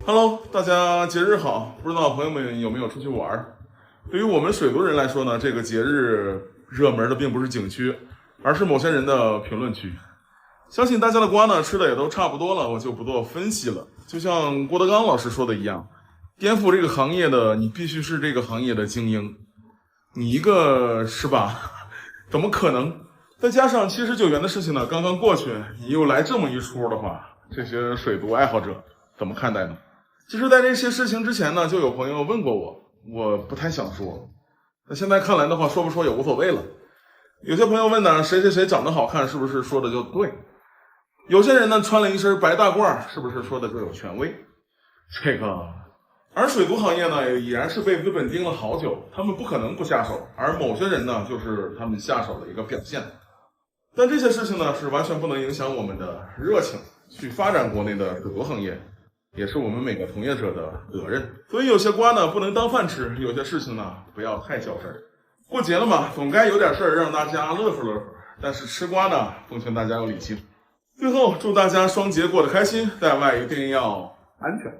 Hello，大家节日好！不知道朋友们有没有出去玩？对于我们水族人来说呢，这个节日热门的并不是景区，而是某些人的评论区。相信大家的瓜呢吃的也都差不多了，我就不做分析了。就像郭德纲老师说的一样，颠覆这个行业的你必须是这个行业的精英，你一个是吧？怎么可能？再加上79元的事情呢刚刚过去，你又来这么一出的话，这些水族爱好者怎么看待呢？其实，在这些事情之前呢，就有朋友问过我，我不太想说。那现在看来的话，说不说也无所谓了。有些朋友问呢，谁谁谁长得好看，是不是说的就对？有些人呢，穿了一身白大褂，是不是说的就有权威？而水族行业呢，已然是被资本盯了好久，他们不可能不下手，而某些人呢，就是他们下手的一个表现。但这些事情呢，是完全不能影响我们的热情，去发展国内的水族行业。也是我们每个从业者的责任，所以有些瓜呢不能当饭吃，有些事情呢不要太较真儿。过节了嘛，总该有点事儿让大家乐呵乐呵。但是吃瓜呢，奉劝大家要理性。最后，祝大家双节过得开心，在外一定要安全。